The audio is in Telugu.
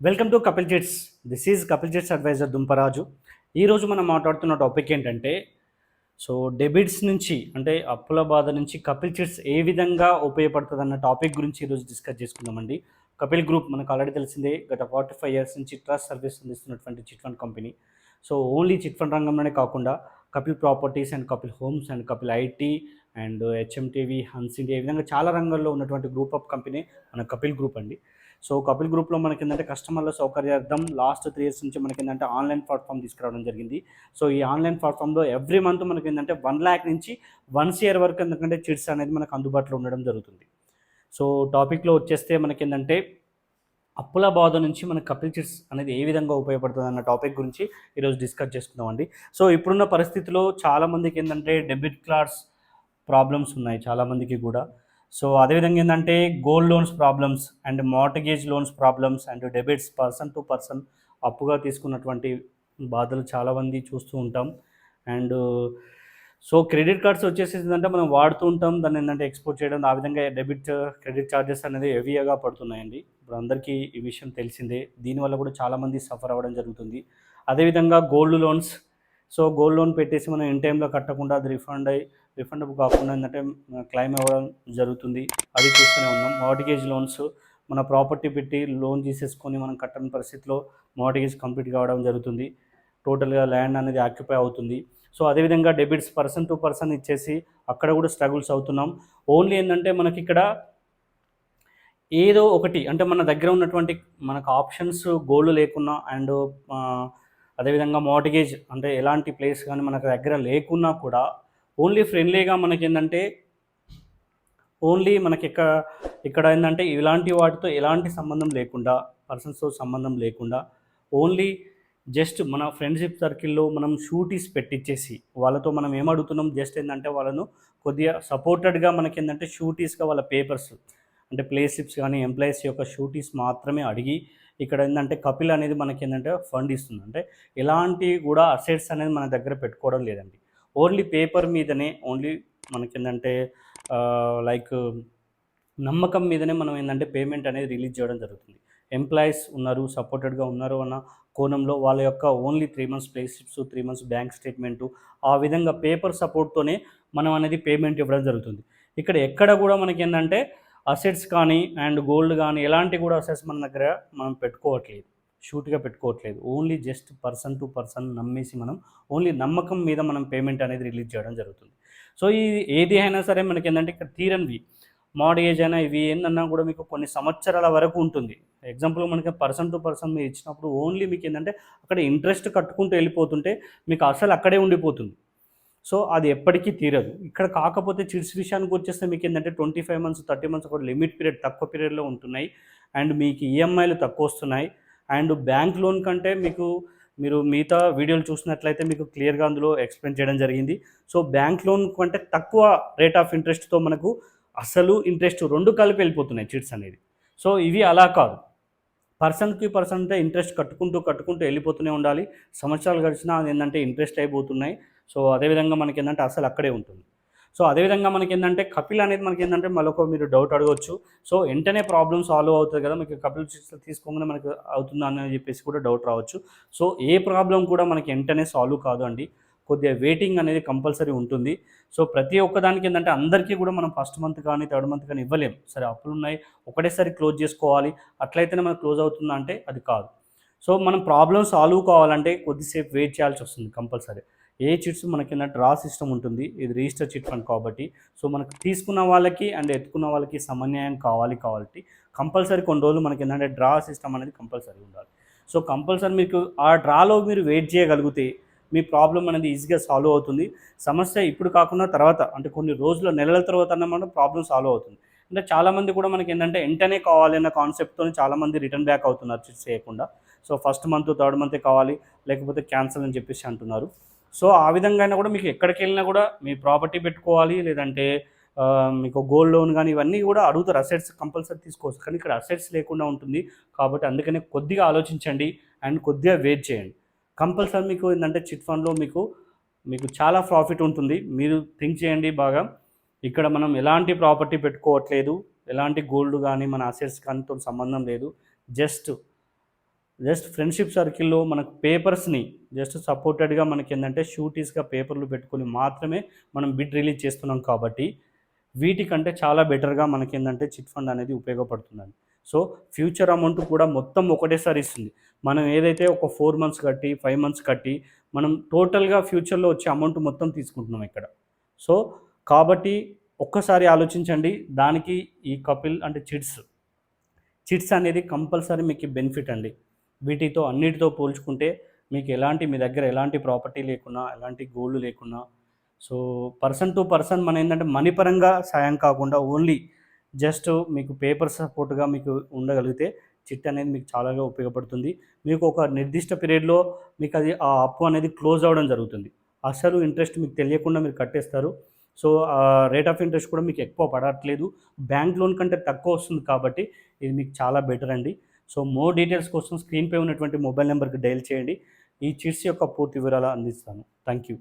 Welcome to Kapil Chits. This is Kapil Chits advisor Dumparaju. ఈరోజు మనం మాట్లాడుతున్న టాపిక్ ఏంటంటే, డెబిట్స్ నుంచి అంటే అప్పుల బాధ నుంచి కపిల్ చిట్స్ ఏ విధంగా ఉపయోగపడుతుందన్న టాపిక్ గురించి ఈరోజు డిస్కస్ చేసుకుందామండి. కపిల్ గ్రూప్ మనకు ఆల్రెడీ తెలిసిందే, గత 45 ఇయర్స్ నుంచి ట్రస్ట్ సర్వీస్ అందిస్తున్నటువంటి chit fund company. Only chit fund రంగంలోనే కాకుండా Kapil Properties and Kapil Homes and Kapil IT and HMTV, Hans India, ఈ విధంగా చాలా రంగాల్లో ఉన్నటువంటి గ్రూప్ ఆఫ్ కంపెనీ మన కపిల్ గ్రూప్ అండి. కపిల్ గ్రూప్‌లో మనకేందంటే కస్టమర్ల సౌకర్యార్థం లాస్ట్ 3 ఇయర్స్ నుంచి మనకేందంటే ఆన్‌లైన్ ప్లాట్‌ఫార్మ్ తీసుకురావడం జరిగింది. ఈ ఆన్‌లైన్ ప్లాట్‌ఫార్మ్‌లో ఎవ్రీ మంత్ మనకేందంటే 1,00,000 నుంచి 1 సీఆర్ వరకు ఎందుకంటే చిట్స్ అనేది మనకు అందుబాటులో ఉండడం జరుగుతుంది. సో టాపిక్‌లో వచ్చేస్తే మనకేందంటే అప్పుల బాధ నుంచి మన కపిల్ చిట్స్ అనేది ఏ విధంగా ఉపయోగపడుతుందన్న టాపిక్ గురించి ఈరోజు డిస్కస్ చేసుకుందామండి. ఇప్పుడున్న పరిస్థితిలో చాలామందికేందంటే డెబిట్ కార్డ్స్ ప్రాబ్లమ్స్ ఉన్నాయి చాలామందికి గూడా. అదేవిధంగా ఏందంటే gold loans problems and mortgage loans problems and debits person to person అప్పుగా తీసుకున్నటువంటి బాధలు చాలామంది చూస్తూ ఉంటాం. అండ్ క్రెడిట్ కార్డ్స్ వచ్చేసేసిందంటే మనం వాడుతూ ఉంటాం. దాన్ని ఏందంటే ఎక్స్‌పోర్ట్ చేయడం, ఆ విధంగా క్రెడిట్ చార్జెస్ అనేది హెవీగా పడుతున్నాయండి. ఇప్పుడు అందరికీ ఈ విషయం తెలిసిందే. దీనివల్ల కూడా చాలామంది సఫర్ అవ్వడం జరుగుతుంది. అదేవిధంగా గోల్డ్ లోన్స్. గోల్డ్ లోన్ పెట్టేసి మనం ఇన్ టైమ్‌లో కట్టకుండా అది రిఫండబుల్ కాకుండా ఏందంటే క్లెయిమ్ అవ్వడం జరుగుతుంది. అది చూస్తూనే ఉన్నాం. మార్ట్‌గేజ్ లోన్స్, మన ప్రాపర్టీ పెట్టి లోన్ తీసేసుకొని మనం కట్టని పరిస్థితిలో మార్ట్‌గేజ్ కంప్లీట్ కావడం జరుగుతుంది. టోటల్‌గా ల్యాండ్ అనేది ఆక్యుపై అవుతుంది. అదేవిధంగా డెబిట్స్ పర్సన్ టు పర్సన్ ఇచ్చేసి అక్కడ కూడా స్ట్రగుల్స్ అవుతున్నాం. ఓన్లీ ఏందంటే మనకిక్కడ ఏదో ఒకటి అంటే మన దగ్గర ఉన్నటువంటి మనకు ఆప్షన్స్ గోల్డ్ లేకున్నా అండ్ అదేవిధంగా మార్ట్‌గేజ్ అంటే ఎలాంటి ప్లేస్ గానీ మనకు దగ్గర లేకున్నా కూడా ఓన్లీ ఫ్రెండ్లీగా మనకేందంటే ఓన్లీ ఇక్కడ ఏందంటే ఇలాంటి వాటితో ఎలాంటి సంబంధం లేకుండా, పర్సన్స్‌తో సంబంధం లేకుండా ఓన్లీ జస్ట్ మన ఫ్రెండ్‌షిప్ సర్కిల్‌లో మనం షూరిటీస్ పెట్టిచ్చేసి వాళ్ళతో మనం ఏమడుగుతున్నాం జస్ట్ ఏందంటే వాళ్ళను కొద్దిగా సపోర్టెడ్‌గా మనకేందంటే షూరిటీస్‌గా వాళ్ళ పేపర్స్ అంటే ప్లే స్లిప్స్ గానీ, ఎంప్లాయీస్ యొక్క షూరిటీస్ మాత్రమే అడిగి ఇక్కడ ఏందంటే కపిల్ అనేది మనకేందంటే ఫండ్ ఇస్తుంది. అంటే ఎలాంటి కూడా అసెట్స్ అనేది మన దగ్గర పెట్టుకోవడం లేదండి. ఓన్లీ పేపర్ మీదనే ఓన్లీ మనకేందంటే లైక్ నమ్మకం మీదనే మనం ఏందంటే పేమెంట్ అనేది రిలీజ్ చేయడం జరుగుతుంది. ఎంప్లాయీస్ ఉన్నారు, సపోర్టెడ్‌గా ఉన్నారు అన్న కోణంలో వాళ్ళ యొక్క only 3 months pay slips, 3 months bank statement, ఆ విధంగా పేపర్ సపోర్ట్‌తోనే మనం అనేది పేమెంట్ ఇవ్వడం జరుగుతుంది. ఇక్కడ ఎక్కడ కూడా మనకేందంటే అసెట్స్ కానీ అండ్ గోల్డ్ గానీ ఎలాంటి కూడా అసెట్స్ మన దగ్గర మనం పెట్టుకోవట్లేదు. షూట్‌గా పెట్టుకోవట్లేదు. Only just person to person నమ్మేసి మనం ఓన్లీ నమ్మకం మీద మనం పేమెంట్ అనేది రిలీజ్ చేయడం జరుగుతుంది. ఇది ఏది అయినా సరే మనకేందంటే ఇక్కడ తీరనివి. మార్ట్‌గేజ్ అయినా ఇవి ఏందన్నా కూడా మీకు కొన్ని సంవత్సరాల వరకు ఉంటుంది. ఎగ్జాంపుల్‌గా మనకి పర్సన్ టు పర్సన్ మీరు ఇచ్చినప్పుడు ఓన్లీ మీకేందంటే అక్కడ ఇంట్రెస్ట్ కట్టుకుంటూ వెళ్ళిపోతుంటే మీకు అసలు అక్కడే ఉండిపోతుంది. అది ఎప్పటికీ తీరదు. ఇక్కడ కాకపోతే చిట్స్ విషయానికి వచ్చేస్తే మీకేందంటే 25 మంత్స్, 30 మంత్స్ ఒక లిమిట్ పీరియడ్ తక్కువ పీరియడ్‌లో ఉంటున్నాయి. అండ్ మీకు ఈఎంఐలు తక్కువొస్తున్నాయి. అండ్ బ్యాంక్ లోన్ కంటే మీరు మిగతా వీడియోలు చూసినట్లయితే మీకు క్లియర్‌గా అందులో ఎక్స్‌ప్లెయిన్ చేయడం జరిగింది. బ్యాంక్ లోన్ కంటే తక్కువ రేట్ ఆఫ్ ఇంట్రెస్ట్‌తో మనకు అసలు, ఇంట్రెస్ట్ 2 కలిపి వెళ్ళిపోతున్నాయి చిట్స్ అనేది. ఇవి అలా కాదు. పర్సన్‌కి పర్సన్ అంటే ఇంట్రెస్ట్ కట్టుకుంటూ వెళ్ళిపోతూనే ఉండాలి. సంవత్సరాలు గడిచినా అదేందంటే ఇంట్రెస్ట్ అయిపోతున్నాయి. అదేవిధంగా మనకేందంటే అసలు అక్కడే ఉంటుంది. అదేవిధంగా మనకేందంటే కపిల్ అనేది మనకేందంటే మరొక మీరు డౌట్ అడగొచ్చు. వెంటనే ప్రాబ్లమ్ సాల్వ్ అవుతది కదా! మీకు కపిల్ చిట్స్ తీసుకోగానే మనకు అవుతుందా అని చెప్పేసి కూడా డౌట్ రావచ్చు. ఏ ప్రాబ్లమ్ కూడా మనకి వెంటనే సాల్వ్ కాదు అండి. కొద్దిగా వెయిటింగ్ అనేది కంపల్సరీ ఉంటుంది. ప్రతి ఒక్కదానికి ఏందంటే అందరికీ కూడా మనం ఫస్ట్ మంత్ కానీ, థర్డ్ మంత్ కానీ ఇవ్వలేం. సరే అప్పులున్నాయి ఒకటేసారి క్లోజ్ చేసుకోవాలి. అట్లయితేనే మనకు క్లోజ్ అవుతుందా అంటే అది కాదు. మనం ప్రాబ్లమ్ సాల్వ్ కావాలంటే కొద్దిసేపు వెయిట్ చేయాల్సొస్తుంది కంపల్సరీ. ఏ చిట్స్ మనకేందంటే డ్రా సిస్టమ్ ఉంటుంది. ఇది రిజిస్టర్ చిట్ ఫండ్ కాబట్టి మనకు తీసుకున్న వాళ్ళకి అండ్ ఎత్తుకున్న వాళ్ళకి సమన్యాయం కావాలి కాబట్టి కంపల్సరీ కొన్ని రోజులు మనకేందంటే డ్రా సిస్టమ్ అనేది కంపల్సరీ ఉండాలి. కంపల్సరీ మీకు ఆ డ్రాలో మీరు వెయిట్ చేయగలిగితే మీ ప్రాబ్లమ్ అనేది ఈజీగా సాల్వ్ అవుతుంది. సమస్య ఇప్పుడు కాకుండా తర్వాత అంటే కొన్ని రోజుల, నెలల తర్వాత అన్న మనం ప్రాబ్లమ్ సాల్వ్ అవుతుంది. అంటే చాలామంది కూడా మనకేంటంటే వెంటనే కావాలి అన్న కాన్సెప్ట్‌తోని చాలామంది రిటర్న్ బ్యాక్ అవుతున్నారు చిట్స్ చేయకుండా. ఫస్ట్ మంత్, థర్డ్ మంతే కావాలి లేకపోతే క్యాన్సల్ అని చెప్పేసి అంటున్నారు. ఆ విధంగా అయినా కూడా మీకు ఎక్కడికెళ్ళినా కూడా మీ ప్రాపర్టీ పెట్టుకోవాలి లేదంటే మీకు గోల్డ్ లోన్ గానీ ఇవన్నీ కూడా అడుగుతారు. అసెట్స్ కంపల్సరీ తీసుకోవచ్చు. కానీ ఇక్కడ అసెట్స్ లేకుండా ఉంటుంది. కాబట్టి అందుకనే కొద్దిగా ఆలోచించండి అండ్ కొద్దిగా వెయిట్ చేయండి. కంపల్సరీ మీకు ఏందంటే చిట్ ఫండ్‌లో మీకు చాలా ప్రాఫిట్ ఉంటుంది. మీరు థింక్ చేయండి బాగా. ఇక్కడ మనం ఎలాంటి ప్రాపర్టీ పెట్టుకోవట్లేదు. ఎలాంటి గోల్డ్ గానీ, మన అసెట్స్ గానితో సంబంధం లేదు. జస్ట్ జస్ట్ ఫ్రెండ్షిప్ సర్కిల్‌లో మనకు పేపర్స్‌ని జస్ట్ సపోర్టెడ్‌గా మనకేందంటే షూరిటీస్‌గా పేపర్‌లు పెట్టుకొని మాత్రమే మనం బిడ్ రిలీజ్ చేస్తున్నాం కాబట్టి, వీటికంటే చాలా బెటర్‌గా మనకేందంటే చిట్ ఫండ్ అనేది ఉపయోగపడుతుందండి. సో, ఫ్యూచర్ అమౌంట్ కూడా మొత్తం ఒకటేసారి ఇస్తుంది. మనం ఏదైతే ఒక 4 మంత్స్ కట్టి, 5 మంత్స్ కట్టి, మనం టోటల్‌గా ఫ్యూచర్‌లో వచ్చే అమౌంట్ మొత్తం తీసుకుంటున్నాం ఇక్కడ. సో, కాబట్టి ఒక్కసారి ఆలోచించండి. దానికి ఈ కపిల్ అంటే చిట్స్ అనేది కంపల్సరీ మీకు బెనిఫిట్ అండి. వీటితో అన్నిటితో పోల్చుకుంటే మీకు ఎలాంటి మీ దగ్గర ఎలాంటి ప్రాపర్టీ లేకున్నా, ఎలాంటి గోల్డ్ లేకున్నా, సో, పర్సన్ టు పర్సన్ ఏందంటే మనీ పరంగా సాయం కాకుండా ఓన్లీ జస్ట్ మీకు పేపర్ సపోర్ట్‌గా మీకు ఉండగలిగితే చిట్ అనేది మీకు చాలాగా ఉపయోగపడుతుంది. మీకు ఒక నిర్దిష్ట పీరియడ్‌లో మీకు అది ఆ అప్పు అనేది క్లోజ్ అవ్వడం జరుగుతుంది. అసలు ఇంట్రెస్ట్ మీకు తెలియకుండా మీరు కట్టేస్తారు. సో, రేట్ ఆఫ్ ఇంట్రెస్ట్ కూడా మీకు ఎక్కువ పడట్లేదు. బ్యాంక్ లోన్ కంటే తక్కువ వస్తుంది కాబట్టి ఇది మీకు చాలా బెటర్ అండి. సో, మోర్ డీటెయిల్స్ కోసం స్క్రీన్‌పై ఉన్నటువంటి మొబైల్ నంబర్‌కి డయల్ చేయండి. ఈ చిట్స్ యొక్క పూర్తి వివరాలు అందిస్తాను. Thank you.